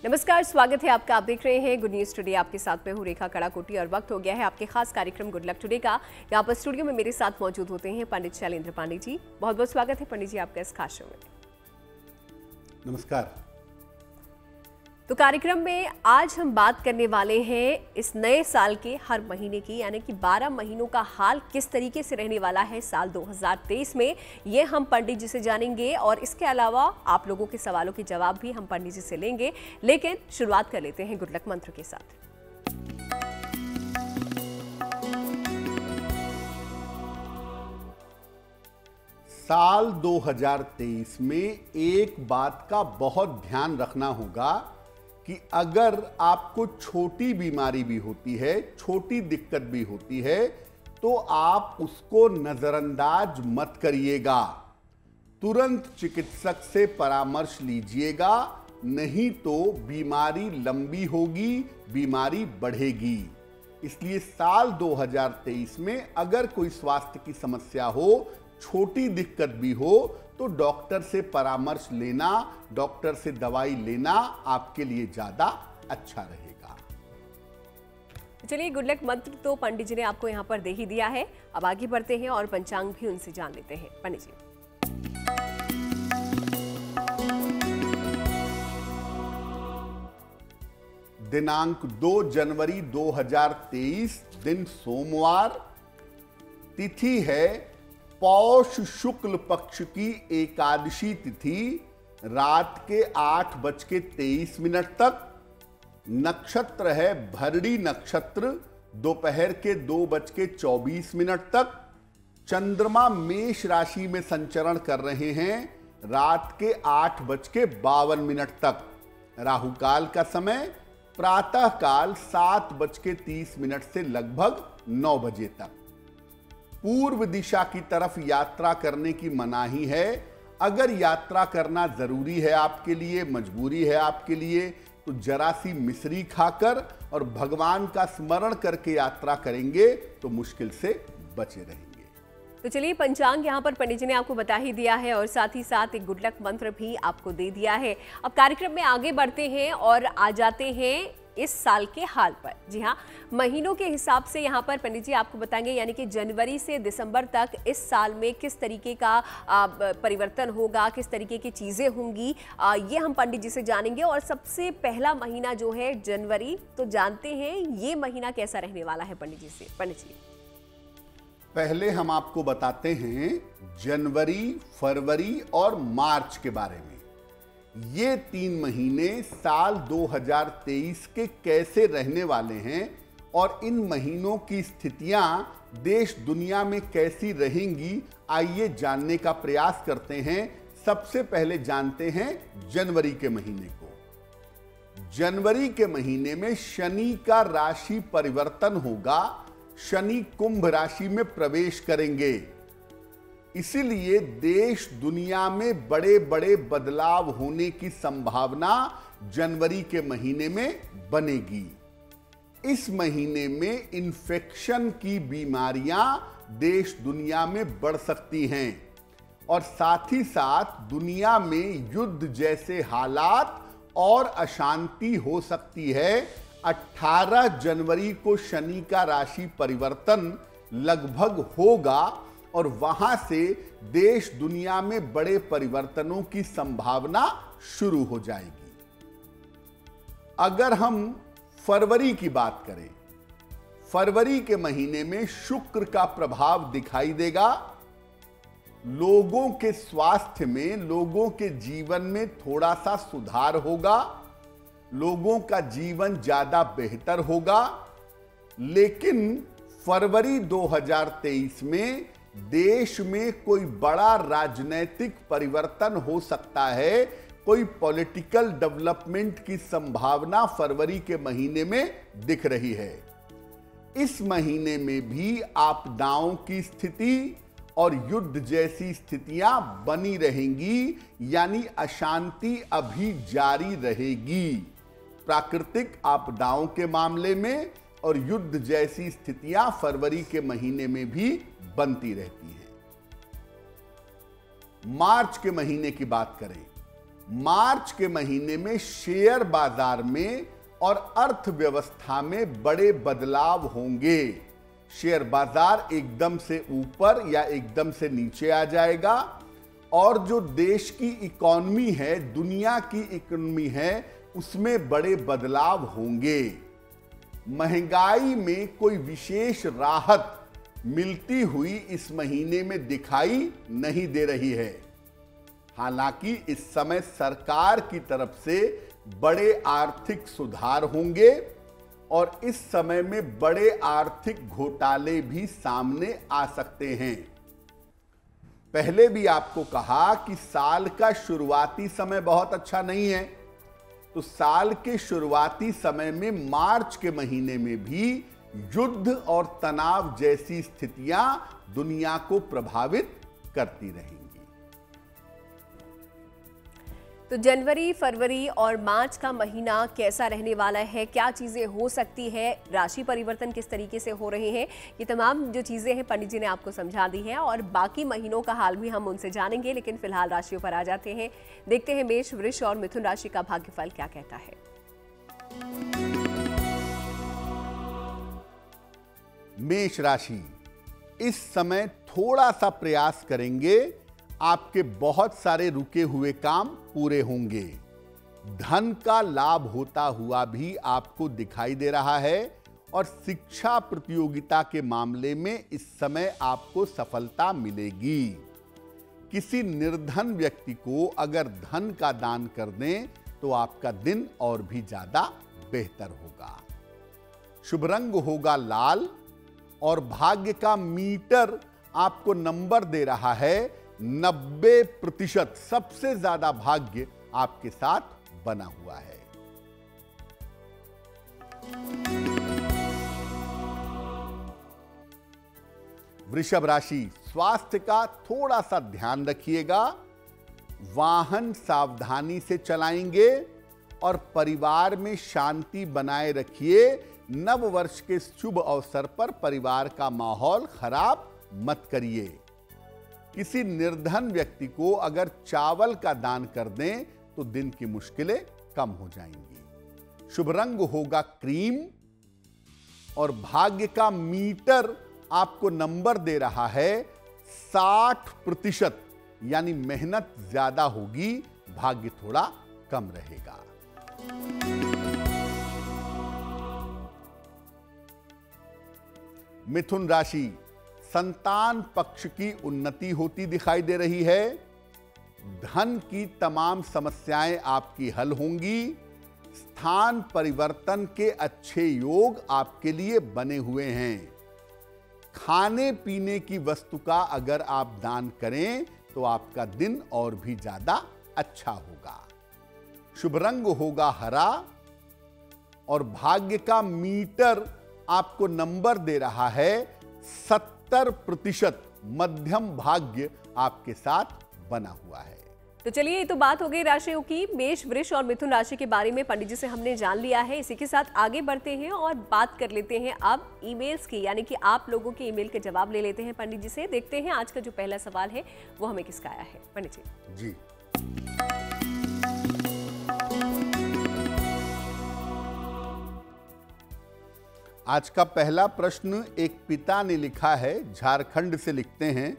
नमस्कार, स्वागत है आपका। आप देख रहे हैं गुड न्यूज टुडे। आपके साथ में हूँ रेखा कड़ाकोटी और वक्त हो गया है आपके खास कार्यक्रम गुड लक टुडे का। यहाँ पर स्टूडियो में मेरे साथ मौजूद होते हैं पंडित शैलेंद्र पांडे जी। बहुत बहुत स्वागत है पंडित जी आपका इस खास शो में। नमस्कार। तो कार्यक्रम में आज हम बात करने वाले हैं इस नए साल के हर महीने की, यानी कि 12 महीनों का हाल किस तरीके से रहने वाला है साल 2023 में, ये हम पंडित जी से जानेंगे। और इसके अलावा आप लोगों के सवालों के जवाब भी हम पंडित जी से लेंगे। लेकिन शुरुआत कर लेते हैं गुड लक मंत्र के साथ। साल 2023 में एक बात का बहुत ध्यान रखना होगा कि अगर आपको छोटी बीमारी भी होती है, छोटी दिक्कत भी होती है, तो आप उसको नजरअंदाज मत करिएगा। तुरंत चिकित्सक से परामर्श लीजिएगा, नहीं तो बीमारी लंबी होगी, बीमारी बढ़ेगी। इसलिए साल 2023 में अगर कोई स्वास्थ्य की समस्या हो, छोटी दिक्कत भी हो, तो डॉक्टर से परामर्श लेना, डॉक्टर से दवाई लेना आपके लिए ज्यादा अच्छा रहेगा। चलिए, गुड लक मंत्र तो पंडित जी ने आपको यहाँ पर दे ही दिया है। अब आगे बढ़ते हैं और पंचांग भी उनसे जान लेते हैं। पंडित जी, दिनांक 2 जनवरी 2023, दिन सोमवार, तिथि है पौष शुक्ल पक्ष की एकादशी तिथि, रात के 8:23 तक। नक्षत्र है भरणी नक्षत्र, दोपहर के 2:24 तक। चंद्रमा मेष राशि में संचरण कर रहे हैं, रात के 8:52 तक। राहु काल का समय प्रातः काल 7:30 से लगभग 9 बजे तक। पूर्व दिशा की तरफ यात्रा करने की मनाही है। अगर यात्रा करना जरूरी है आपके लिए, मजबूरी है आपके लिए, तो जरा सी मिश्री खाकर और भगवान का स्मरण करके यात्रा करेंगे तो मुश्किल से बचे रहेंगे। तो चलिए, पंचांग यहाँ पर पंडित जी ने आपको बता ही दिया है और साथ ही साथ एक गुड लक मंत्र भी आपको दे दिया है। अब कार्यक्रम में आगे बढ़ते हैं और आ जाते हैं इस साल के हाल पर। जी हाँ, महीनों के हिसाब से यहाँ पर पंडित जी आपको बताएंगे, यानी कि जनवरी से दिसंबर तक इस साल में किस तरीके का परिवर्तन होगा, किस तरीके की चीज़ें होंगी, ये हम पंडित जी से जानेंगे। और सबसे पहला महीना जो है जनवरी, तो जानते हैं ये महीना कैसा रहने वाला है पंडित जी से। पंडित जी, पहले हम आपको बताते हैं जनवरी, फरवरी और मार्च के बारे में। ये 3 महीने साल 2023 के कैसे रहने वाले हैं और इन महीनों की स्थितियां देश दुनिया में कैसी रहेंगी, आइए जानने का प्रयास करते हैं। सबसे पहले जानते हैं जनवरी के महीने को। जनवरी के महीने में शनि का राशि परिवर्तन होगा। शनि कुंभ राशि में प्रवेश करेंगे, इसीलिए देश दुनिया में बड़े बड़े बदलाव होने की संभावना जनवरी के महीने में बनेगी। इस महीने में इन्फेक्शन की बीमारियां देश दुनिया में बढ़ सकती हैं और साथ ही साथ दुनिया में युद्ध जैसे हालात और अशांति हो सकती है। 18 जनवरी को शनि का राशि परिवर्तन लगभग होगा और वहां से देश दुनिया में बड़े परिवर्तनों की संभावना शुरू हो जाएगी। अगर हम फरवरी की बात करें, फरवरी के महीने में शुक्र का प्रभाव दिखाई देगा। लोगों के स्वास्थ्य में, लोगों के जीवन में थोड़ा सा सुधार होगा, लोगों का जीवन ज्यादा बेहतर होगा। लेकिन फरवरी 2023 में देश में कोई बड़ा राजनीतिक परिवर्तन हो सकता है, कोई पॉलिटिकल डेवलपमेंट की संभावना फरवरी के महीने में दिख रही है। इस महीने में भी आपदाओं की स्थिति और युद्ध जैसी स्थितियां बनी रहेंगी, यानी अशांति अभी जारी रहेगी। प्राकृतिक आपदाओं के मामले में और युद्ध जैसी स्थितियां फरवरी के महीने में भी बनती रहती हैं। मार्च के महीने की बात करें मार्च के महीने में शेयर बाजार में और अर्थव्यवस्था में बड़े बदलाव होंगे। शेयर बाजार एकदम से ऊपर या एकदम से नीचे आ जाएगा और जो देश की इकोनॉमी है, दुनिया की इकोनॉमी है, उसमें बड़े बदलाव होंगे। महंगाई में कोई विशेष राहत मिलती हुई इस महीने में दिखाई नहीं दे रही है। हालांकि इस समय सरकार की तरफ से बड़े आर्थिक सुधार होंगे और इस समय में बड़े आर्थिक घोटाले भी सामने आ सकते हैं। पहले भी आपको कहा कि साल का शुरुआती समय बहुत अच्छा नहीं है, तो साल के शुरुआती समय में मार्च के महीने में भी युद्ध और तनाव जैसी स्थितियां दुनिया को प्रभावित करती रहेंगी। तो जनवरी, फरवरी और मार्च का महीना कैसा रहने वाला है, क्या चीज़ें हो सकती है, राशि परिवर्तन किस तरीके से हो रहे हैं, ये तमाम जो चीज़ें हैं पंडित जी ने आपको समझा दी हैं और बाकी महीनों का हाल भी हम उनसे जानेंगे। लेकिन फिलहाल राशियों पर आ जाते हैं, देखते हैं मेष, वृष और मिथुन राशि का भाग्यफल क्या कहता है। मेष राशि इस समय थोड़ा सा प्रयास करेंगे, आपके बहुत सारे रुके हुए काम पूरे होंगे। धन का लाभ होता हुआ भी आपको दिखाई दे रहा है और शिक्षा प्रतियोगिता के मामले में इस समय आपको सफलता मिलेगी। किसी निर्धन व्यक्ति को अगर धन का दान कर दें तो आपका दिन और भी ज्यादा बेहतर होगा। शुभ रंग होगा लाल और भाग्य का मीटर आपको नंबर दे रहा है 90%। सबसे ज्यादा भाग्य आपके साथ बना हुआ है। वृषभ राशि स्वास्थ्य का थोड़ा सा ध्यान रखिएगा, वाहन सावधानी से चलाएंगे और परिवार में शांति बनाए रखिए। नव वर्ष के शुभ अवसर पर परिवार का माहौल खराब मत करिए। किसी निर्धन व्यक्ति को अगर चावल का दान कर दें तो दिन की मुश्किलें कम हो जाएंगी। शुभ रंग होगा क्रीम और भाग्य का मीटर आपको नंबर दे रहा है 60%, यानी मेहनत ज्यादा होगी, भाग्य थोड़ा कम रहेगा। मिथुन राशि संतान पक्ष की उन्नति होती दिखाई दे रही है। धन की तमाम समस्याएं आपकी हल होंगी। स्थान परिवर्तन के अच्छे योग आपके लिए बने हुए हैं। खाने पीने की वस्तु का अगर आप दान करें तो आपका दिन और भी ज्यादा अच्छा होगा। शुभ रंग होगा हरा और भाग्य का मीटर आपको नंबर दे रहा है 70%। मध्यम भाग्य आपके साथ बना हुआ है। तो चलिए, ये तो बात हो गई राशियों की। मेष, वृष और मिथुन राशि के बारे में पंडित जी से हमने जान लिया है। इसी के साथ आगे बढ़ते हैं और बात कर लेते हैं अब ईमेल्स की, यानी कि आप लोगों के ईमेल के जवाब ले लेते हैं पंडित जी से। देखते हैं आज का जो पहला सवाल है वो हमें किसका आया है पंडित जी। आज का पहला प्रश्न एक पिता ने लिखा है, झारखंड से लिखते हैं,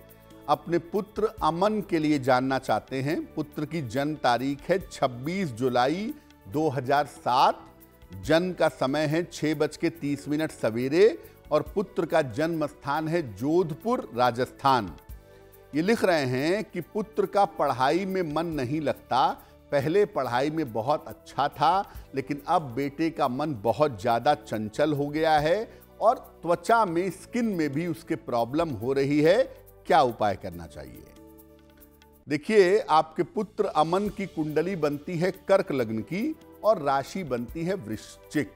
अपने पुत्र अमन के लिए जानना चाहते हैं। पुत्र की जन्म तारीख है 26 जुलाई 2007, जन्म का समय है 6:30 सवेरे और पुत्र का जन्म स्थान है जोधपुर, राजस्थान। ये लिख रहे हैं कि पुत्र का पढ़ाई में मन नहीं लगता। पहले पढ़ाई में बहुत अच्छा था, लेकिन अब बेटे का मन बहुत ज़्यादा चंचल हो गया है और त्वचा में, स्किन में भी उसके प्रॉब्लम हो रही है। क्या उपाय करना चाहिए? देखिए, आपके पुत्र अमन की कुंडली बनती है कर्क लग्न की और राशि बनती है वृश्चिक।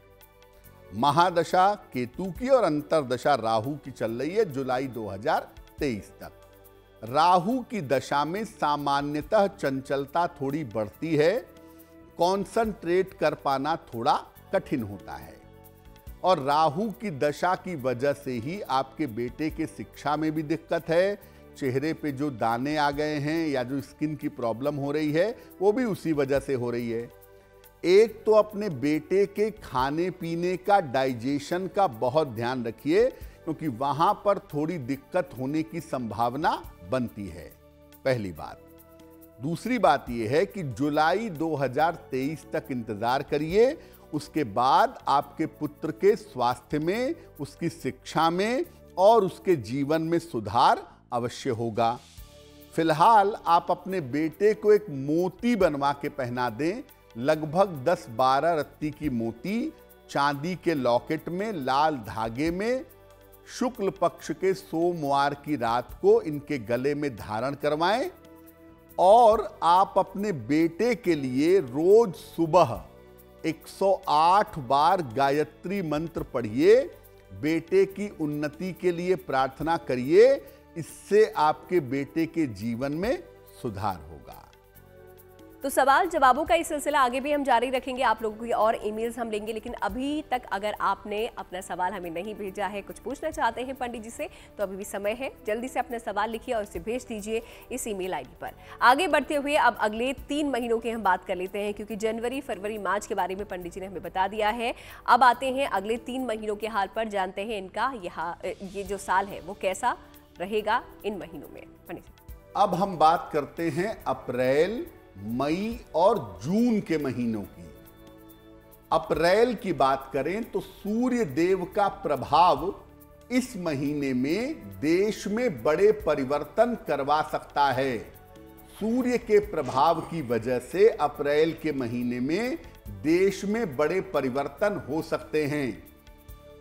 महादशा केतु की और अंतरदशा राहु की चल रही है जुलाई 2023 तक। राहु की दशा में सामान्यतः चंचलता थोड़ी बढ़ती है, कॉन्संट्रेट कर पाना थोड़ा कठिन होता है और राहु की दशा की वजह से ही आपके बेटे के शिक्षा में भी दिक्कत है, चेहरे पे जो दाने आ गए हैं या जो स्किन की प्रॉब्लम हो रही है वो भी उसी वजह से हो रही है। एक तो अपने बेटे के खाने पीने का, डाइजेशन का बहुत ध्यान रखिए, क्योंकि वहां पर थोड़ी दिक्कत होने की संभावना बनती है, पहली बात। दूसरी बात यह है कि जुलाई 2023 तक इंतजार करिए, उसके बाद आपके पुत्र के स्वास्थ्य में, उसकी शिक्षा में और उसके जीवन में सुधार अवश्य होगा। फिलहाल आप अपने बेटे को एक मोती बनवा के पहना दें, लगभग 10-12 रत्ती की मोती चांदी के लॉकेट में लाल धागे में शुक्ल पक्ष के सोमवार की रात को इनके गले में धारण करवाएं और आप अपने बेटे के लिए रोज सुबह 108 बार गायत्री मंत्र पढ़िए, बेटे की उन्नति के लिए प्रार्थना करिए, इससे आपके बेटे के जीवन में सुधार होगा। तो सवाल जवाबों का ये सिलसिला आगे भी हम जारी रखेंगे, आप लोगों की और ईमेल्स हम लेंगे, लेकिन अभी तक अगर आपने अपना सवाल हमें नहीं भेजा है, कुछ पूछना चाहते हैं पंडित जी से, तो अभी भी समय है, जल्दी से अपना सवाल लिखिए और उसे भेज दीजिए इस ईमेल आईडी पर। आगे बढ़ते हुए अब अगले 3 महीनों की हम बात कर लेते हैं, क्योंकि जनवरी, फरवरी, मार्च के बारे में पंडित जी ने हमें बता दिया है। अब आते हैं अगले 3 महीनों के हाल पर, जानते हैं इनका ये जो साल है वो कैसा रहेगा इन महीनों में। पंडित जी अब हम बात करते हैं अप्रैल, मई और जून के महीनों की। अप्रैल की बात करें तो सूर्य देव का प्रभाव इस महीने में देश में बड़े परिवर्तन करवा सकता है। सूर्य के प्रभाव की वजह से अप्रैल के महीने में देश में बड़े परिवर्तन हो सकते हैं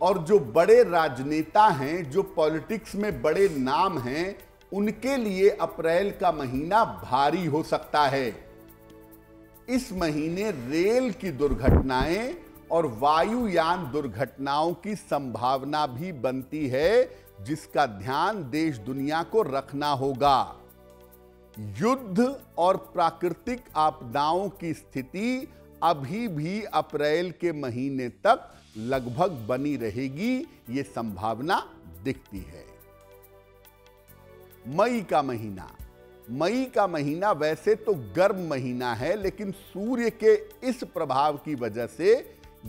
और जो बड़े राजनेता हैं, जो पॉलिटिक्स में बड़े नाम हैं, उनके लिए अप्रैल का महीना भारी हो सकता है। इस महीने रेल की दुर्घटनाएं और वायुयान दुर्घटनाओं की संभावना भी बनती है, जिसका ध्यान देश दुनिया को रखना होगा। युद्ध और प्राकृतिक आपदाओं की स्थिति अभी भी अप्रैल के महीने तक लगभग बनी रहेगी, ये संभावना दिखती है। मई का महीना वैसे तो गर्म महीना है, लेकिन सूर्य के इस प्रभाव की वजह से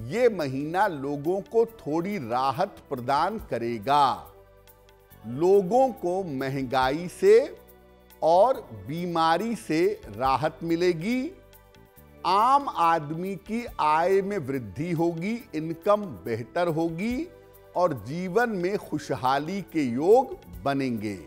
यह महीना लोगों को थोड़ी राहत प्रदान करेगा। लोगों को महंगाई से और बीमारी से राहत मिलेगी। आम आदमी की आय में वृद्धि होगी, इनकम बेहतर होगी और जीवन में खुशहाली के योग बनेंगे।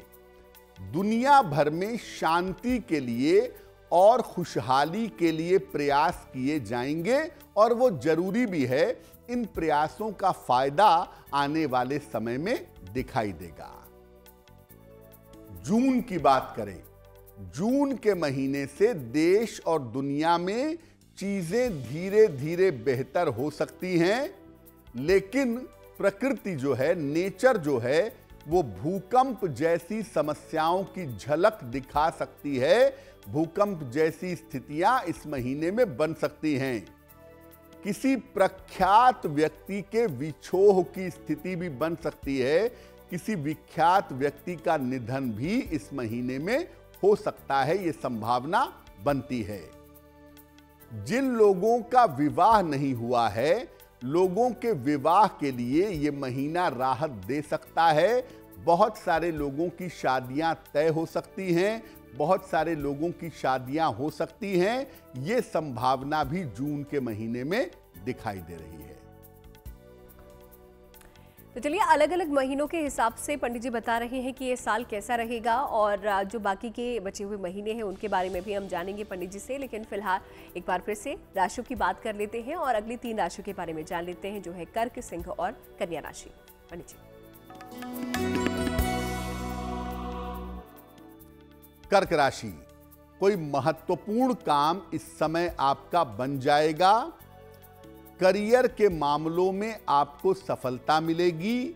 दुनिया भर में शांति के लिए और खुशहाली के लिए प्रयास किए जाएंगे और वो जरूरी भी है। इन प्रयासों का फायदा आने वाले समय में दिखाई देगा। जून की बात करें, जून के महीने से देश और दुनिया में चीजें धीरे धीरे बेहतर हो सकती हैं, लेकिन प्रकृति जो है, नेचर जो है, वो भूकंप जैसी समस्याओं की झलक दिखा सकती है। भूकंप जैसी स्थितियां इस महीने में बन सकती हैं। किसी प्रख्यात व्यक्ति के विछोह की स्थिति भी बन सकती है। किसी विख्यात व्यक्ति का निधन भी इस महीने में हो सकता है, ये संभावना बनती है। जिन लोगों का विवाह नहीं हुआ है, लोगों के विवाह के लिए यह महीना राहत दे सकता है। बहुत सारे लोगों की शादियां तय हो सकती हैं, बहुत सारे लोगों की शादियां हो सकती हैं। यह संभावना भी जून के महीने में दिखाई दे रही है। तो चलिए, अलग अलग महीनों के हिसाब से पंडित जी बता रहे हैं कि ये साल कैसा रहेगा और जो बाकी के बचे हुए महीने हैं उनके बारे में भी हम जानेंगे पंडित जी से। लेकिन फिलहाल एक बार फिर से राशियों की बात कर लेते हैं और अगली 3 राशियों के बारे में जान लेते हैं, जो है कर्क, सिंह और कन्या राशि। पंडित जी। कर्क राशि, कोई महत्वपूर्ण काम इस समय आपका बन जाएगा। करियर के मामलों में आपको सफलता मिलेगी।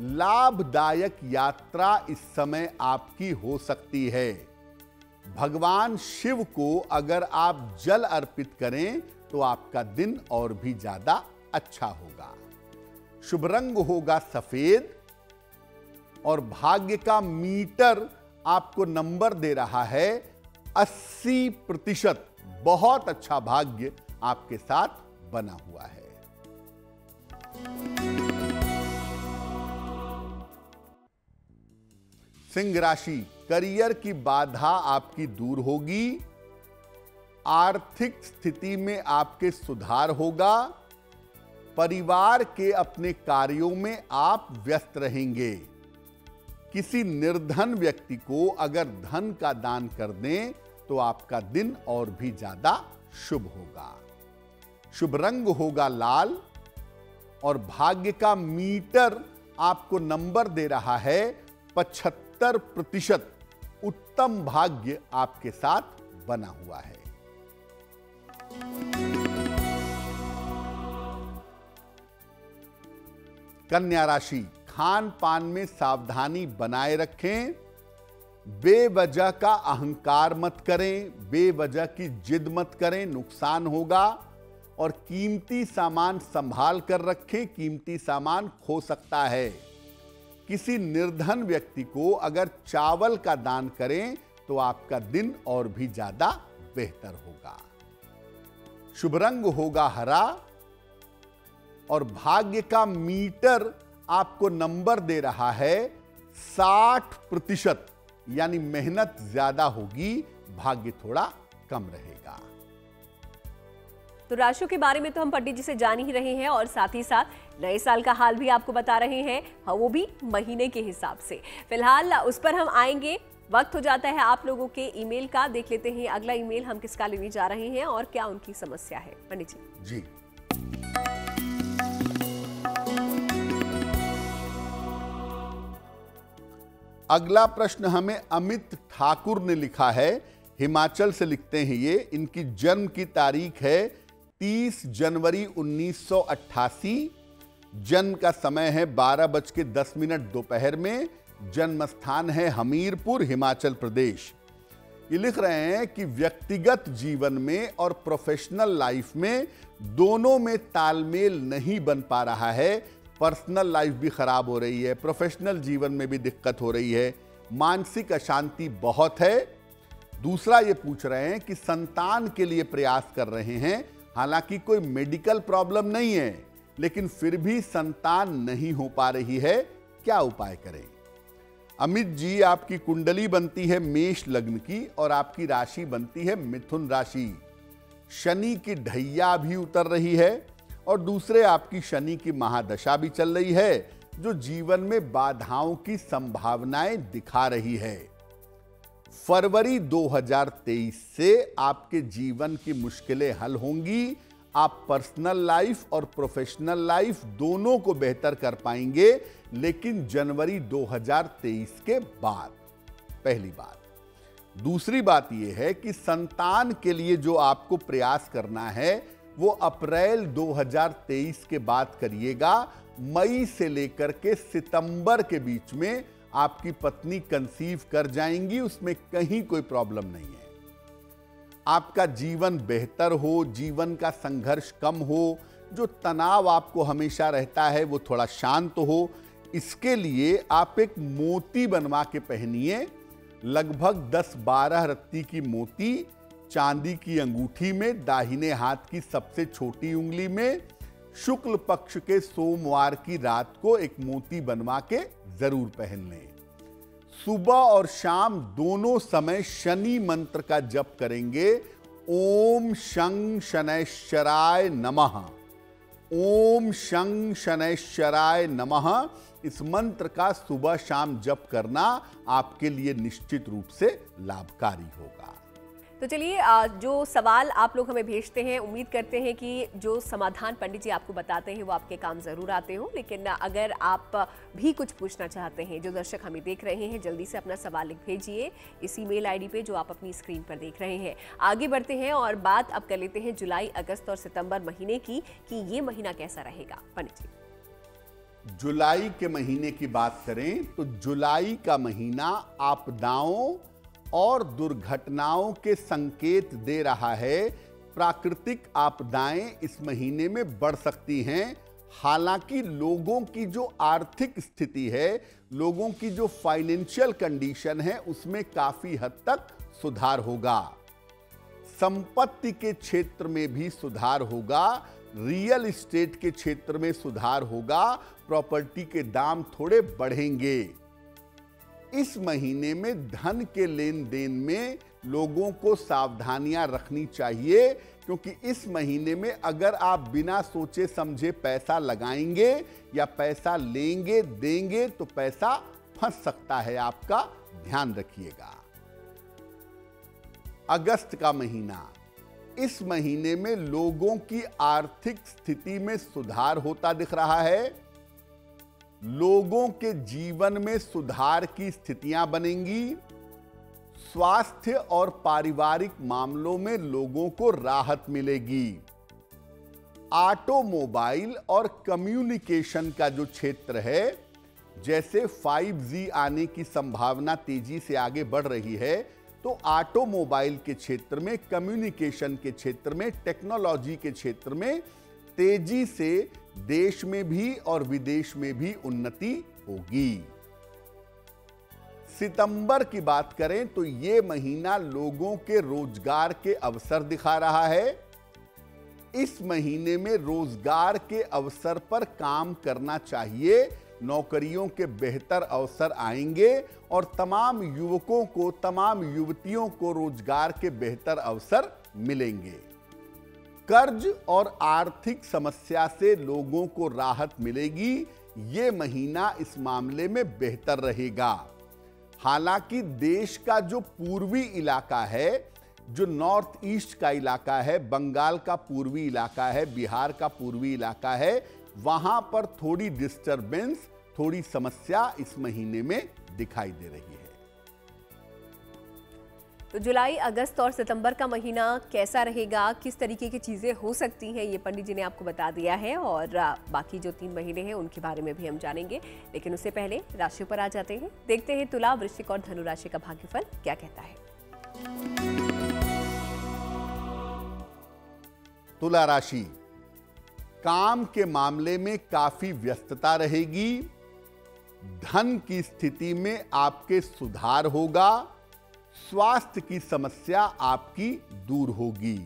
लाभदायक यात्रा इस समय आपकी हो सकती है। भगवान शिव को अगर आप जल अर्पित करें तो आपका दिन और भी ज्यादा अच्छा होगा। शुभ रंग होगा सफेद और भाग्य का मीटर आपको नंबर दे रहा है 80%। बहुत अच्छा भाग्य आपके साथ बना हुआ है। सिंह राशि, करियर की बाधा आपकी दूर होगी। आर्थिक स्थिति में आपके सुधार होगा। परिवार के अपने कार्यों में आप व्यस्त रहेंगे। किसी निर्धन व्यक्ति को अगर धन का दान कर दें तो आपका दिन और भी ज्यादा शुभ होगा। शुभ रंग होगा लाल और भाग्य का मीटर आपको नंबर दे रहा है 75%। उत्तम भाग्य आपके साथ बना हुआ है। कन्या राशि, खान पान में सावधानी बनाए रखें। बेवजह का अहंकार मत करें, बेवजह की जिद मत करें, नुकसान होगा। और कीमती सामान संभाल कर रखें, कीमती सामान खो सकता है। किसी निर्धन व्यक्ति को अगर चावल का दान करें तो आपका दिन और भी ज्यादा बेहतर होगा। शुभ रंग होगा हरा और भाग्य का मीटर आपको नंबर दे रहा है 60%। यानी मेहनत ज्यादा होगी, भाग्य थोड़ा कम रहेगा। तो राशियों के बारे में तो हम पंडित जी से जान ही रहे हैं और साथ ही साथ नए साल का हाल भी आपको बता रहे हैं, वो भी महीने के हिसाब से। फिलहाल उस पर हम आएंगे। वक्त हो जाता है आप लोगों के ईमेल का। देख लेते हैं अगला ईमेल हम किसका लेने जा रहे हैं और क्या उनकी समस्या है। पंडित जी। अगला प्रश्न हमें अमित ठाकुर ने लिखा है, हिमाचल से लिखते हैं ये। इनकी जन्म की तारीख है 30 जनवरी 1988। जन्म का समय है 12:10 दोपहर में। जन्म स्थान है हमीरपुर, हिमाचल प्रदेश। ये लिख रहे हैं कि व्यक्तिगत जीवन में और प्रोफेशनल लाइफ में दोनों में तालमेल नहीं बन पा रहा है। पर्सनल लाइफ भी खराब हो रही है, प्रोफेशनल जीवन में भी दिक्कत हो रही है, मानसिक अशांति बहुत है। दूसरा ये पूछ रहे हैं कि संतान के लिए प्रयास कर रहे हैं, हालांकि कोई मेडिकल प्रॉब्लम नहीं है, लेकिन फिर भी संतान नहीं हो पा रही है, क्या उपाय करें? अमित जी, आपकी कुंडली बनती है मेष लग्न की और आपकी राशि बनती है मिथुन राशि। शनि की ढैया भी उतर रही है और दूसरे आपकी शनि की महादशा भी चल रही है, जो जीवन में बाधाओं की संभावनाएं दिखा रही है। फरवरी 2023 से आपके जीवन की मुश्किलें हल होंगी। आप पर्सनल लाइफ और प्रोफेशनल लाइफ दोनों को बेहतर कर पाएंगे, लेकिन जनवरी 2023 के बाद। पहली बात। दूसरी बात यह है कि संतान के लिए जो आपको प्रयास करना है वो अप्रैल 2023 के बाद करिएगा। मई से लेकर के सितंबर के बीच में आपकी पत्नी कंसीव कर जाएंगी, उसमें कहीं कोई प्रॉब्लम नहीं है। आपका जीवन बेहतर हो, जीवन का संघर्ष कम हो, जो तनाव आपको हमेशा रहता है वो थोड़ा शांत हो। इसके लिए आप एक मोती बनवा के पहनिए। लगभग 10-12 रत्ती की मोती चांदी की अंगूठी में, दाहिने हाथ की सबसे छोटी उंगली में, शुक्ल पक्ष के सोमवार की रात को एक मोती बनवा के जरूर पहन लें। सुबह और शाम दोनों समय शनि मंत्र का जप करेंगे। ओम शं शनैश्चराय नमः, ओम शं शनैश्चराय नमः। इस मंत्र का सुबह शाम जप करना आपके लिए निश्चित रूप से लाभकारी होगा। तो चलिए, जो सवाल आप लोग हमें भेजते हैं, उम्मीद करते हैं कि जो समाधान पंडित जी आपको बताते हैं वो आपके काम ज़रूर आते हों। लेकिन अगर आप भी कुछ पूछना चाहते हैं, जो दर्शक हमें देख रहे हैं, जल्दी से अपना सवाल लिख भेजिए इस ईमेल आईडी पे जो आप अपनी स्क्रीन पर देख रहे हैं। आगे बढ़ते हैं और बात अब कर लेते हैं जुलाई, अगस्त और सितंबर महीने की, कि ये महीना कैसा रहेगा। पंडित जी, जुलाई के महीने की बात करें तो जुलाई का महीना आपदाओं और दुर्घटनाओं के संकेत दे रहा है। प्राकृतिक आपदाएं इस महीने में बढ़ सकती हैं। हालांकि लोगों की जो आर्थिक स्थिति है, लोगों की जो फाइनेंशियल कंडीशन है, उसमें काफी हद तक सुधार होगा। संपत्ति के क्षेत्र में भी सुधार होगा, रियल एस्टेट के क्षेत्र में सुधार होगा, प्रॉपर्टी के दाम थोड़े बढ़ेंगे। इस महीने में धन के लेन देन में लोगों को सावधानियां रखनी चाहिए, क्योंकि इस महीने में अगर आप बिना सोचे समझे पैसा लगाएंगे या पैसा लेंगे देंगे तो पैसा फंस सकता है आपका, ध्यान रखिएगा। अगस्त का महीना, इस महीने में लोगों की आर्थिक स्थिति में सुधार होता दिख रहा है। लोगों के जीवन में सुधार की स्थितियां बनेंगी। स्वास्थ्य और पारिवारिक मामलों में लोगों को राहत मिलेगी। ऑटोमोबाइल और कम्युनिकेशन का जो क्षेत्र है, जैसे 5G आने की संभावना तेजी से आगे बढ़ रही है, तो ऑटोमोबाइल के क्षेत्र में, कम्युनिकेशन के क्षेत्र में, टेक्नोलॉजी के क्षेत्र में तेजी से देश में भी और विदेश में भी उन्नति होगी। सितंबर की बात करें तो यह महीना लोगों के रोजगार के अवसर दिखा रहा है। इस महीने में रोजगार के अवसर पर काम करना चाहिए, नौकरियों के बेहतर अवसर आएंगे और तमाम युवकों को, तमाम युवतियों को रोजगार के बेहतर अवसर मिलेंगे। कर्ज और आर्थिक समस्या से लोगों को राहत मिलेगी। ये महीना इस मामले में बेहतर रहेगा। हालांकि देश का जो पूर्वी इलाका है, जो नॉर्थ ईस्ट का इलाका है, बंगाल का पूर्वी इलाका है, बिहार का पूर्वी इलाका है, वहां पर थोड़ी डिस्टरबेंस, थोड़ी समस्या इस महीने में दिखाई दे रही है। तो जुलाई, अगस्त और सितंबर का महीना कैसा रहेगा, किस तरीके की चीज़ें हो सकती हैं, ये पंडित जी ने आपको बता दिया है और बाकी जो 3 महीने हैं उनके बारे में भी हम जानेंगे। लेकिन उससे पहले राशियों पर आ जाते हैं, देखते हैं तुला, वृश्चिक और धनु राशि का भाग्यफल क्या कहता है। तुला राशि, काम के मामले में काफी व्यस्तता रहेगी। धन की स्थिति में आपके सुधार होगा। स्वास्थ्य की समस्या आपकी दूर होगी।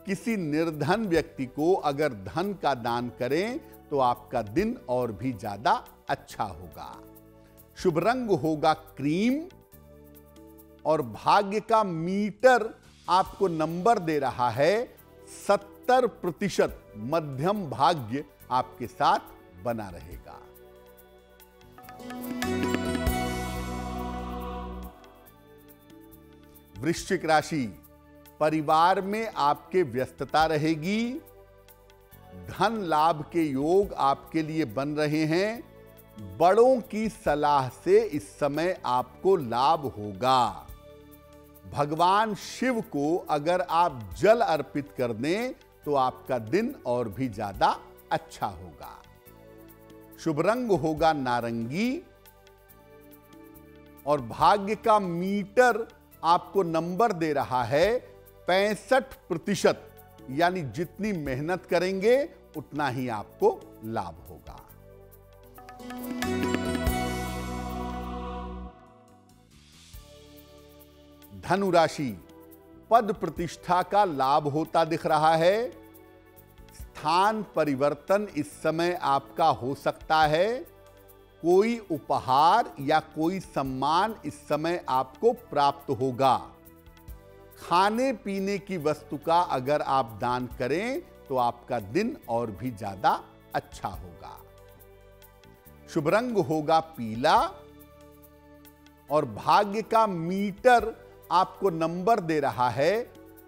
किसी निर्धन व्यक्ति को अगर धन का दान करें तो आपका दिन और भी ज्यादा अच्छा होगा। शुभ रंग होगा क्रीम और भाग्य का मीटर आपको नंबर दे रहा है 70%। मध्यम भाग्य आपके साथ बना रहेगा। वृश्चिक राशि, परिवार में आपके व्यस्तता रहेगी। धन लाभ के योग आपके लिए बन रहे हैं। बड़ों की सलाह से इस समय आपको लाभ होगा। भगवान शिव को अगर आप जल अर्पित कर दें तो आपका दिन और भी ज्यादा अच्छा होगा। शुभ रंग होगा नारंगी और भाग्य का मीटर आपको नंबर दे रहा है 65%। यानी जितनी मेहनत करेंगे उतना ही आपको लाभ होगा। धनु राशि, पद प्रतिष्ठा का लाभ होता दिख रहा है। स्थान परिवर्तन इस समय आपका हो सकता है। कोई उपहार या कोई सम्मान इस समय आपको प्राप्त होगा। खाने पीने की वस्तु का अगर आप दान करें तो आपका दिन और भी ज्यादा अच्छा होगा। शुभ रंग होगा पीला और भाग्य का मीटर आपको नंबर दे रहा है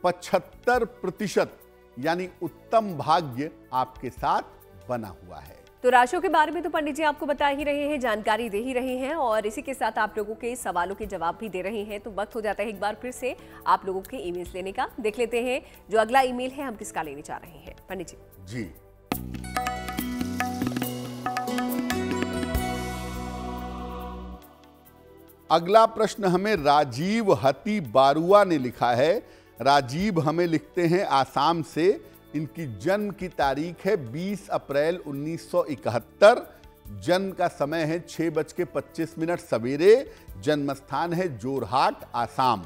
75%। यानी उत्तम भाग्य आपके साथ बना हुआ है। तो राशियों के बारे में तो पंडित जी आपको बता ही रहे हैं, जानकारी दे ही रहे हैं और इसी के साथ आप लोगों के सवालों के जवाब भी दे रहे हैं। तो वक्त हो जाता है एक बार फिर से आप लोगों के ईमेल्स लेने का। देख लेते हैं जो अगला ईमेल है हम किसका लेने जा रहे हैं पंडित जी। जी, अगला प्रश्न हमें राजीव हती बारुआ ने लिखा है। राजीव हमें लिखते हैं आसाम से। इनकी जन्म की तारीख है 20 अप्रैल 1971। जन्म का समय है 6:25 सवेरे। जन्म स्थान है जोरहाट, आसाम।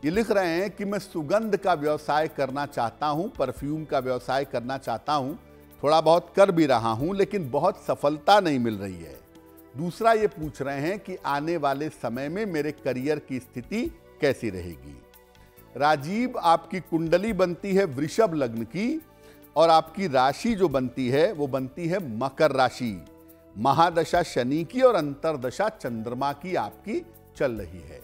ये लिख रहे हैं कि मैं सुगंध का व्यवसाय करना चाहता हूं, परफ्यूम का व्यवसाय करना चाहता हूं, थोड़ा बहुत कर भी रहा हूं, लेकिन बहुत सफलता नहीं मिल रही है। दूसरा ये पूछ रहे हैं कि आने वाले समय में मेरे करियर की स्थिति कैसी रहेगी। राजीव, आपकी कुंडली बनती है वृषभ लग्न की और आपकी राशि जो बनती है वो बनती है मकर राशि। महादशा शनि की और अंतरदशा चंद्रमा की आपकी चल रही है।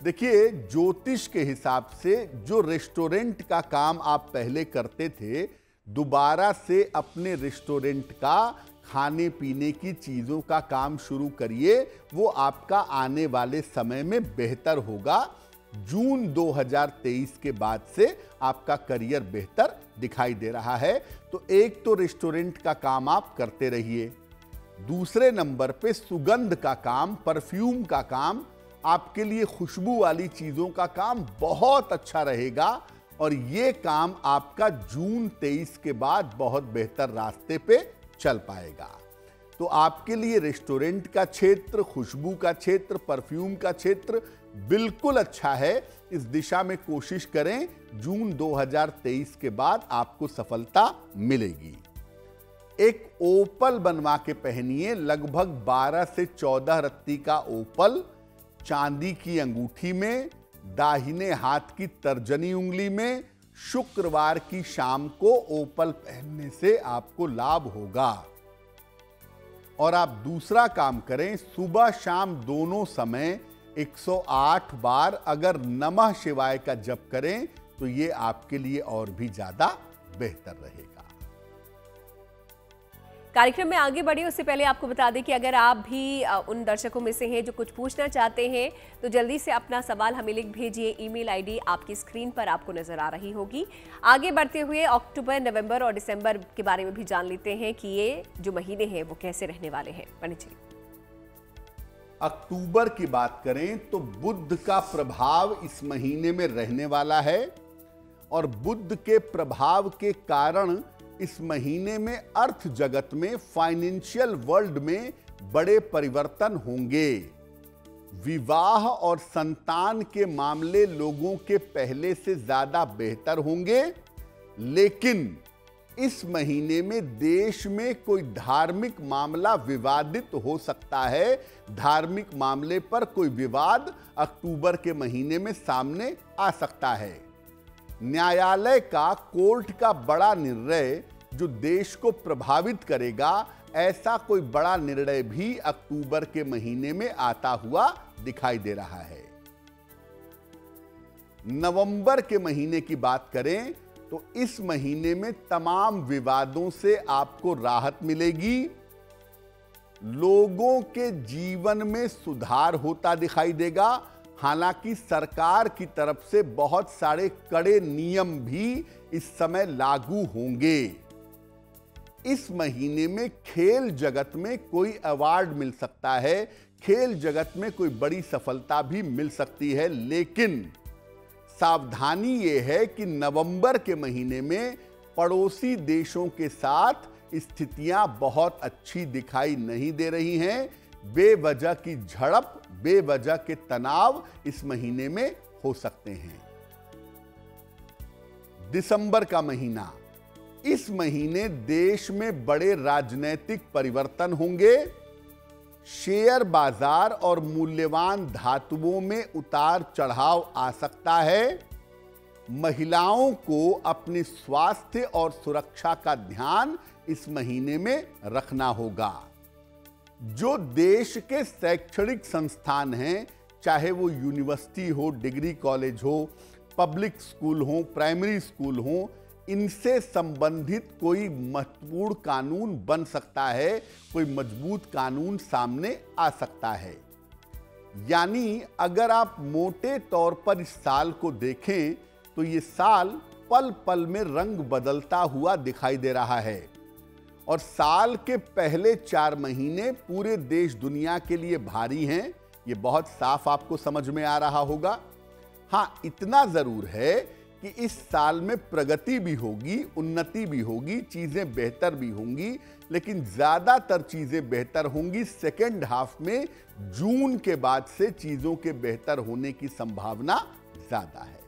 देखिए, ज्योतिष के हिसाब से जो रेस्टोरेंट का काम आप पहले करते थे, दोबारा से अपने रेस्टोरेंट का खाने पीने की चीजों का काम शुरू करिए। वो आपका आने वाले समय में बेहतर होगा। जून 2023 के बाद से आपका करियर बेहतर दिखाई दे रहा है। तो एक तो रेस्टोरेंट का काम आप करते रहिए। दूसरे नंबर पे सुगंध का काम, परफ्यूम का काम, आपके लिए खुशबू वाली चीजों का काम बहुत अच्छा रहेगा और ये काम आपका जून 23 के बाद बहुत बेहतर रास्ते पे चल पाएगा। तो आपके लिए रेस्टोरेंट का क्षेत्र, खुशबू का क्षेत्र, परफ्यूम का क्षेत्र बिल्कुल अच्छा है। इस दिशा में कोशिश करें। जून 2023 के बाद आपको सफलता मिलेगी। एक ओपल बनवा के पहनिए, लगभग 12 से 14 रत्ती का ओपल, चांदी की अंगूठी में, दाहिने हाथ की तर्जनी उंगली में। शुक्रवार की शाम को ओपल पहनने से आपको लाभ होगा। और आप दूसरा काम करें, सुबह शाम दोनों समय 108 बार अगर नमः शिवाय का जप करें तो ये आपके लिए और भी ज्यादा बेहतर रहेगा। कार्यक्रम में आगे बढ़े उससे पहले आपको बता दें कि अगर आप भी उन दर्शकों में से हैं जो कुछ पूछना चाहते हैं तो जल्दी से अपना सवाल हमें लिख भेजिए। ईमेल आईडी आपकी स्क्रीन पर आपको नजर आ रही होगी। आगे बढ़ते हुए अक्टूबर, नवंबर और दिसंबर के बारे में भी जान लेते हैं कि ये जो महीने हैं वो कैसे रहने वाले हैं। पंडित जी, अक्टूबर की बात करें तो बुध का प्रभाव इस महीने में रहने वाला है और बुध के प्रभाव के कारण इस महीने में अर्थ जगत में, फाइनेंशियल वर्ल्ड में बड़े परिवर्तन होंगे। विवाह और संतान के मामले लोगों के पहले से ज्यादा बेहतर होंगे। लेकिन इस महीने में देश में कोई धार्मिक मामला विवादित हो सकता है। धार्मिक मामले पर कोई विवाद अक्टूबर के महीने में सामने आ सकता है। न्यायालय का, कोर्ट का बड़ा निर्णय जो देश को प्रभावित करेगा, ऐसा कोई बड़ा निर्णय भी अक्टूबर के महीने में आता हुआ दिखाई दे रहा है। नवंबर के महीने की बात करें तो इस महीने में तमाम विवादों से आपको राहत मिलेगी। लोगों के जीवन में सुधार होता दिखाई देगा। हालांकि सरकार की तरफ से बहुत सारे कड़े नियम भी इस समय लागू होंगे। इस महीने में खेल जगत में कोई अवार्ड मिल सकता है, खेल जगत में कोई बड़ी सफलता भी मिल सकती है। लेकिन सावधानी यह है कि नवंबर के महीने में पड़ोसी देशों के साथ स्थितियां बहुत अच्छी दिखाई नहीं दे रही हैं। बेवजह की झड़प, बेवजह के तनाव इस महीने में हो सकते हैं। दिसंबर का महीना, इस महीने देश में बड़े राजनीतिक परिवर्तन होंगे। शेयर बाजार और मूल्यवान धातुओं में उतार चढ़ाव आ सकता है। महिलाओं को अपने स्वास्थ्य और सुरक्षा का ध्यान इस महीने में रखना होगा। जो देश के शैक्षणिक संस्थान हैं, चाहे वो यूनिवर्सिटी हो, डिग्री कॉलेज हो, पब्लिक स्कूल हो, प्राइमरी स्कूल हो, इनसे संबंधित कोई महत्वपूर्ण कानून बन सकता है, कोई मजबूत कानून सामने आ सकता है। यानी अगर आप मोटे तौर पर इस साल को देखें तो ये साल पल पल में रंग बदलता हुआ दिखाई दे रहा है और साल के पहले 4 महीने पूरे देश दुनिया के लिए भारी हैं। ये बहुत साफ आपको समझ में आ रहा होगा। हाँ, इतना जरूर है कि इस साल में प्रगति भी होगी, उन्नति भी होगी, चीजें बेहतर भी होंगी, लेकिन ज्यादातर चीजें बेहतर होंगी सेकेंड हाफ में। जून के बाद से चीजों के बेहतर होने की संभावना ज्यादा है।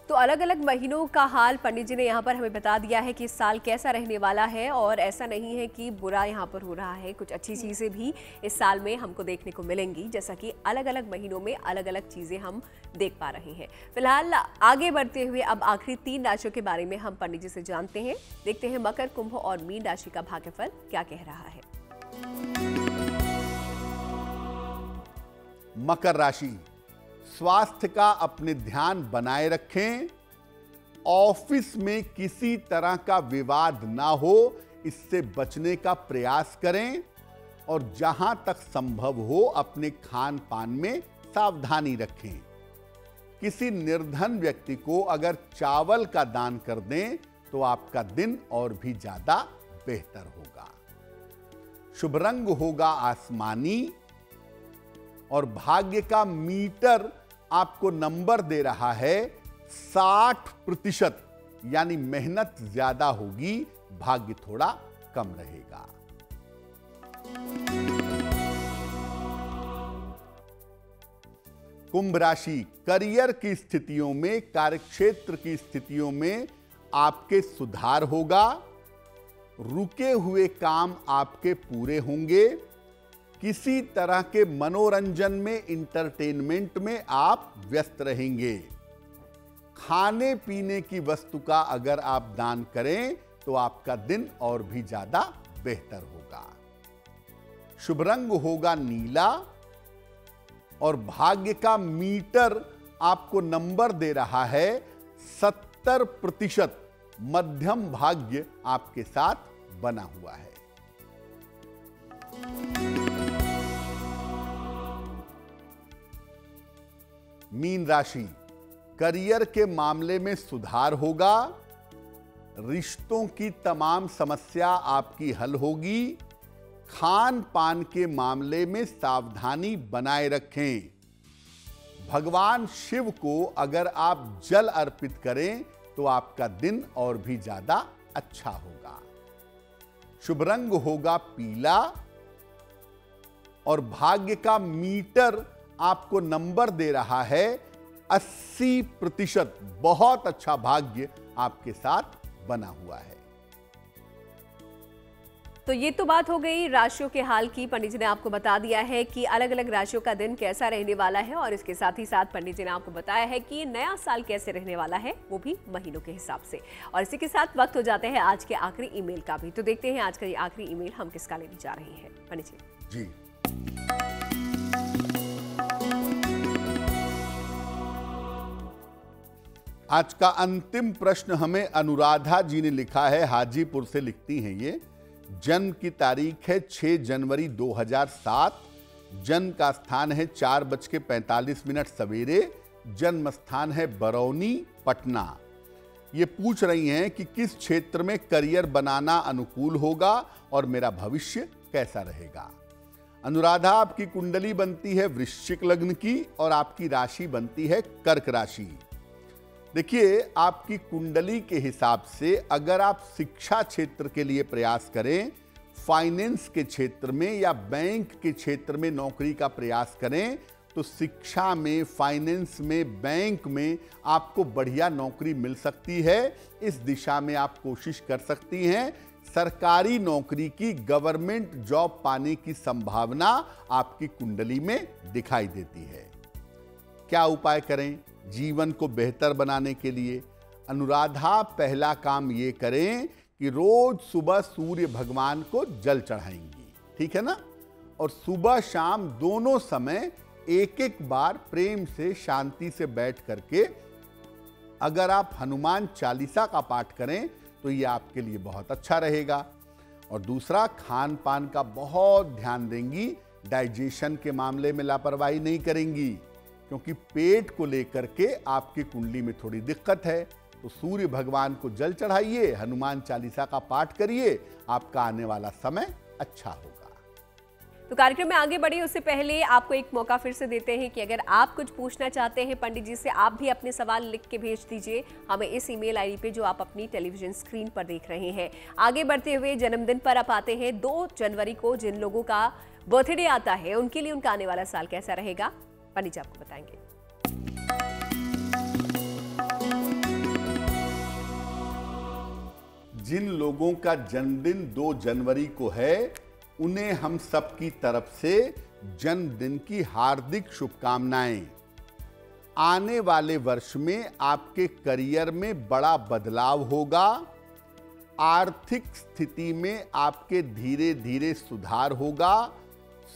तो अलग अलग महीनों का हाल पंडित जी ने यहाँ पर हमें बता दिया है कि इस साल कैसा रहने वाला है, और ऐसा नहीं है कि बुरा यहाँ पर हो रहा है, कुछ अच्छी चीज़ें भी इस साल में हमको देखने को मिलेंगी, जैसा कि अलग अलग महीनों में अलग अलग चीज़ें हम देख पा रहे हैं। फिलहाल आगे बढ़ते हुए अब आखिरी 3 राशियों के बारे में हम पंडित जी से जानते हैं। देखते हैं मकर, कुंभ और मीन राशि का भाग्यफल क्या कह रहा है। मकर राशि, स्वास्थ्य का अपने ध्यान बनाए रखें। ऑफिस में किसी तरह का विवाद ना हो, इससे बचने का प्रयास करें, और जहां तक संभव हो अपने खान पान में सावधानी रखें। किसी निर्धन व्यक्ति को अगर चावल का दान कर दें तो आपका दिन और भी ज्यादा बेहतर होगा। शुभ रंग होगा आसमानी, और भाग्य का मीटर आपको नंबर दे रहा है 60%, यानी मेहनत ज्यादा होगी, भाग्य थोड़ा कम रहेगा। कुंभ राशि, करियर की स्थितियों में, कार्यक्षेत्र की स्थितियों में आपके सुधार होगा। रुके हुए काम आपके पूरे होंगे। किसी तरह के मनोरंजन में, इंटरटेनमेंट में आप व्यस्त रहेंगे। खाने पीने की वस्तु का अगर आप दान करें तो आपका दिन और भी ज्यादा बेहतर होगा। शुभ रंग होगा नीला, और भाग्य का मीटर आपको नंबर दे रहा है 70%। मध्यम भाग्य आपके साथ बना हुआ है। मीन राशि, करियर के मामले में सुधार होगा। रिश्तों की तमाम समस्या आपकी हल होगी। खान पान के मामले में सावधानी बनाए रखें। भगवान शिव को अगर आप जल अर्पित करें तो आपका दिन और भी ज्यादा अच्छा होगा। शुभ रंग होगा पीला, और भाग्य का मीटर आपको नंबर दे रहा है 80%। बहुत अच्छा भाग्य आपके साथ बना हुआ है। तो ये तो बात हो गई राशियों के हाल की। पंडित जी ने आपको बता दिया है कि अलग अलग राशियों का दिन कैसा रहने वाला है, और इसके साथ ही साथ पंडित जी ने आपको बताया है कि नया साल कैसे रहने वाला है, वो भी महीनों के हिसाब से। और इसी के साथ वक्त हो जाता है आज के आखिरी ईमेल का भी। तो देखते हैं आज का ये आखिरी ईमेल हम किसका लेने जा रहे हैं पंडित जी। जी, आज का अंतिम प्रश्न हमें अनुराधा जी ने लिखा है, हाजीपुर से लिखती हैं ये। जन्म की तारीख है 6 जनवरी 2007। जन्म का स्थान है 4:45 सवेरे। जन्म स्थान है बरौनी, पटना। ये पूछ रही हैं कि किस क्षेत्र में करियर बनाना अनुकूल होगा और मेरा भविष्य कैसा रहेगा। अनुराधा, आपकी कुंडली बनती है वृश्चिक लग्न की, और आपकी राशि बनती है कर्क राशि। देखिए, आपकी कुंडली के हिसाब से अगर आप शिक्षा क्षेत्र के लिए प्रयास करें, फाइनेंस के क्षेत्र में या बैंक के क्षेत्र में नौकरी का प्रयास करें, तो शिक्षा में, फाइनेंस में, बैंक में आपको बढ़िया नौकरी मिल सकती है। इस दिशा में आप कोशिश कर सकती हैं। सरकारी नौकरी की, गवर्नमेंट जॉब पाने की संभावना आपकी कुंडली में दिखाई देती है। क्या उपाय करें जीवन को बेहतर बनाने के लिए? अनुराधा, पहला काम ये करें कि रोज सुबह सूर्य भगवान को जल चढ़ाएंगी, ठीक है ना? और सुबह शाम दोनों समय एक एक बार प्रेम से, शांति से बैठ करके अगर आप हनुमान चालीसा का पाठ करें तो ये आपके लिए बहुत अच्छा रहेगा। और दूसरा, खान पान का बहुत ध्यान देंगी। डाइजेशन के मामले में लापरवाही नहीं करेंगी, क्योंकि पेट को लेकर के आपकी कुंडली में थोड़ी दिक्कत है। तो सूर्य भगवान को जल चढ़ाइए, हनुमान चालीसा का पाठ करिए, आपका आने वाला समय अच्छा होगा। तो कार्यक्रम में आगे बढ़े उससे पहले आपको एक मौका फिर से देते हैं कि अगर आप कुछ पूछना चाहते हैं पंडित जी से, आप भी अपने सवाल लिख के भेज दीजिए हमें इस ईमेल आईडी पे जो आप अपनी टेलीविजन स्क्रीन पर देख रहे हैं। आगे बढ़ते हुए जन्मदिन पर आप आते हैं 2 जनवरी को जिन लोगों का बर्थडे आता है उनके लिए उनका आने वाला साल कैसा रहेगा, पंडित जी आपको बताएंगे। जिन लोगों का जन्मदिन 2 जनवरी को है उन्हें हम सबकी तरफ से जन्मदिन की हार्दिक शुभकामनाएं। आने वाले वर्ष में आपके करियर में बड़ा बदलाव होगा। आर्थिक स्थिति में आपके धीरे धीरे सुधार होगा।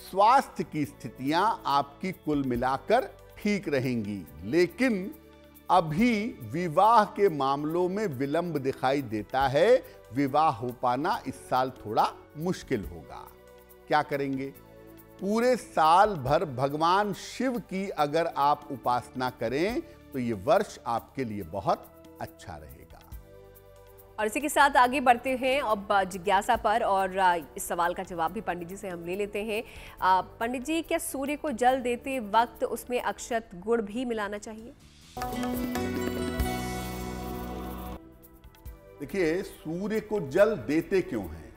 स्वास्थ्य की स्थितियां आपकी कुल मिलाकर ठीक रहेंगी, लेकिन अभी विवाह के मामलों में विलंब दिखाई देता है। विवाह हो पाना इस साल थोड़ा मुश्किल होगा। क्या करेंगे? पूरे साल भर भगवान शिव की अगर आप उपासना करें तो ये वर्ष आपके लिए बहुत अच्छा रहेगा। और इसी के साथ आगे बढ़ते हैं अब जिज्ञासा पर, और इस सवाल का जवाब भी पंडित जी से हम ले लेते हैं। पंडित जी, क्या सूर्य को जल देते वक्त उसमें अक्षत गुड़ भी मिलाना चाहिए? देखिए, सूर्य को जल देते क्यों हैं?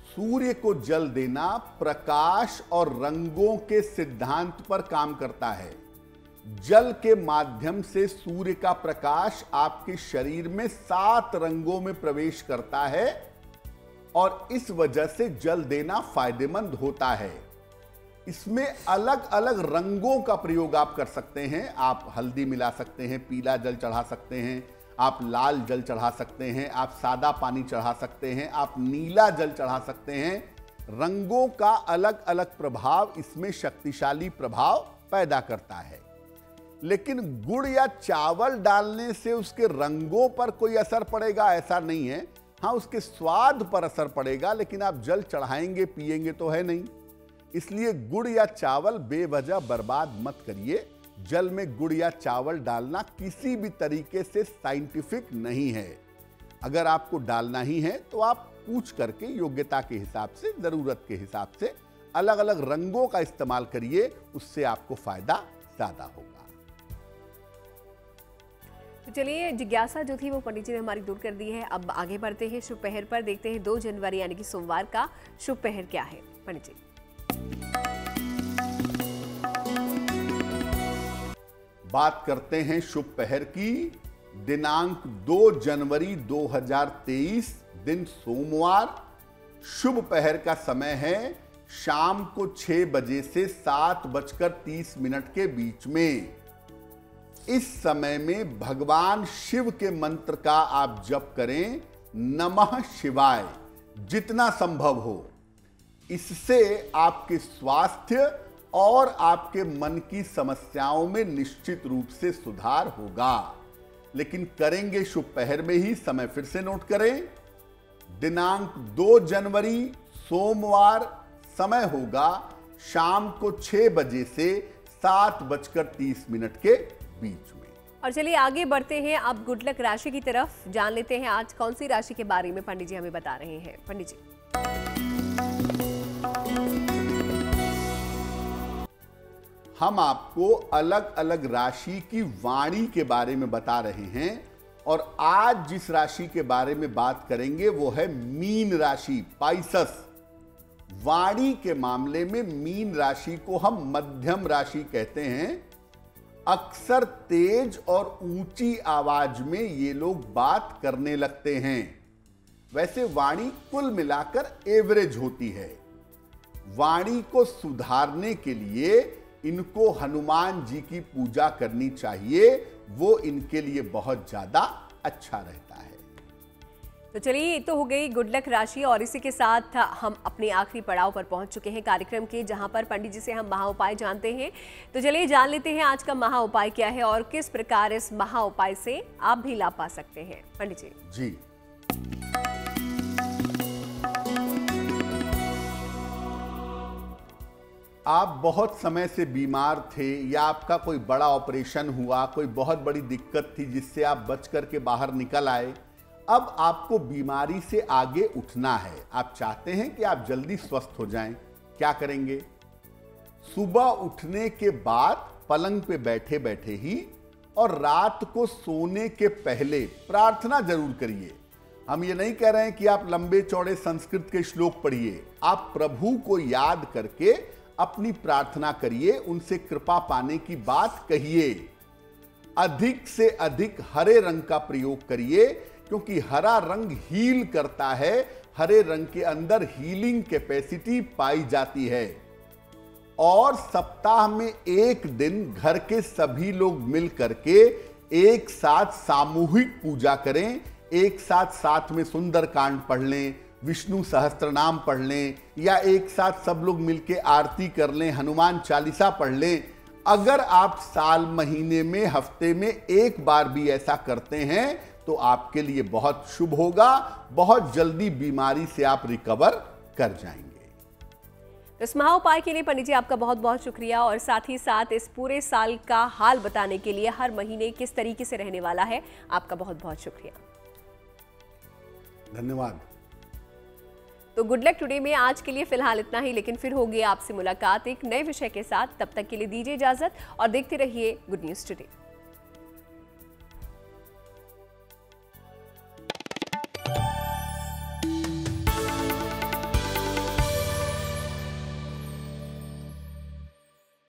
सूर्य को जल देना प्रकाश और रंगों के सिद्धांत पर काम करता है। जल के माध्यम से सूर्य का प्रकाश आपके शरीर में 7 रंगों में प्रवेश करता है और इस वजह से जल देना फायदेमंद होता है। इसमें अलग अलग रंगों का प्रयोग आप कर सकते हैं। आप हल्दी मिला सकते हैं, पीला जल चढ़ा सकते हैं, आप लाल जल चढ़ा सकते हैं, आप सादा पानी चढ़ा सकते हैं, आप नीला जल चढ़ा सकते हैं। रंगों का अलग अलग प्रभाव इसमें शक्तिशाली प्रभाव पैदा करता है। लेकिन गुड़ या चावल डालने से उसके रंगों पर कोई असर पड़ेगा ऐसा नहीं है। हाँ, उसके स्वाद पर असर पड़ेगा, लेकिन आप जल चढ़ाएंगे पिएंगे तो है नहीं। इसलिए गुड़ या चावल बेवजह बर्बाद मत करिए। जल में गुड़ या चावल डालना किसी भी तरीके से साइंटिफिक नहीं है। अगर आपको डालना ही है तो आप पूछ करके योग्यता के हिसाब से, जरूरत के हिसाब से अलग अलग रंगों का इस्तेमाल करिए, उससे आपको फायदा ज्यादा होगा। तो चलिए, जिज्ञासा जो थी वो पंडित जी ने हमारी दूर कर दी है। अब आगे बढ़ते हैं शुभ पहर पर, देखते हैं 2 जनवरी यानी कि सोमवार का शुभ पहर क्या है पंडित जी। बात करते हैं शुभ पहर की। दिनांक 2 जनवरी 2023, दिन सोमवार। शुभ पहर का समय है शाम को 6 बजे से 7:30 के बीच में। इस समय में भगवान शिव के मंत्र का आप जप करें, नमः शिवाय, जितना संभव हो। इससे आपके स्वास्थ्य और आपके मन की समस्याओं में निश्चित रूप से सुधार होगा। लेकिन करेंगे शुभ पहर में ही। समय फिर से नोट करें, दिनांक 2 जनवरी सोमवार, समय होगा शाम को 6 बजे से 7:30 के बीच में। और चलिए आगे बढ़ते हैं, अब गुड लक राशि की तरफ जान लेते हैं आज कौन सी राशि के बारे में पंडित जी हमें बता रहे हैं। पंडित जी, हम आपको अलग अलग राशि की वाणी के बारे में बता रहे हैं और आज जिस राशि के बारे में बात करेंगे वो है मीन राशि, पाइसस। वाणी के मामले में मीन राशि को हम मध्यम राशि कहते हैं। अक्सर तेज और ऊंची आवाज में ये लोग बात करने लगते हैं। वैसे वाणी कुल मिलाकर एवरेज होती है। वाणी को सुधारने के लिए इनको हनुमान जी की पूजा करनी चाहिए, वो इनके लिए बहुत ज्यादा अच्छा रहता है। तो चलिए, ये तो हो गई गुड लक राशि और इसी के साथ हम अपने आखिरी पड़ाव पर पहुंच चुके हैं कार्यक्रम के, जहां पर पंडित जी से हम महा उपाय जानते हैं। तो चलिए जान लेते हैं आज का महा उपाय क्या है और किस प्रकार इस महा उपाय से आप भी लाभ पा सकते हैं। पंडित जी जी, आप बहुत समय से बीमार थे या आपका कोई बड़ा ऑपरेशन हुआ, कोई बहुत बड़ी दिक्कत थी जिससे आप बच करके बाहर निकल आए। अब आपको बीमारी से आगे उठना है। आप चाहते हैं कि आप जल्दी स्वस्थ हो जाएं, क्या करेंगे? सुबह उठने के बाद पलंग पे बैठे बैठे ही और रात को सोने के पहले प्रार्थना जरूर करिए। हम ये नहीं कह रहे हैं कि आप लंबे चौड़े संस्कृत के श्लोक पढ़िए, आप प्रभु को याद करके अपनी प्रार्थना करिए, उनसे कृपा पाने की बात कहिए। अधिक से अधिक हरे रंग का प्रयोग करिए, क्योंकि हरा रंग हील करता है, हरे रंग के अंदर हीलिंग कैपेसिटी पाई जाती है। और सप्ताह में एक दिन घर के सभी लोग मिल करके एक साथ सामूहिक पूजा करें, एक साथ में सुंदरकांड पढ़ लें, विष्णु सहस्त्रनाम पढ़ लें, या एक साथ सब लोग मिलके आरती कर लें, हनुमान चालीसा पढ़ लें। अगर आप साल, महीने में, हफ्ते में एक बार भी ऐसा करते हैं तो आपके लिए बहुत शुभ होगा, बहुत जल्दी बीमारी से आप रिकवर कर जाएंगे। इस महाउपाय के लिए पंडित जी आपका बहुत बहुत शुक्रिया, और साथ ही साथ इस पूरे साल का हाल बताने के लिए, हर महीने किस तरीके से रहने वाला है, आपका बहुत बहुत शुक्रिया। धन्यवाद। तो गुड लक टुडे में आज के लिए फिलहाल इतना ही, लेकिन फिर होगी आपसे मुलाकात एक नए विषय के साथ। तब तक के लिए दीजिए इजाजत और देखते रहिए गुड न्यूज टुडे।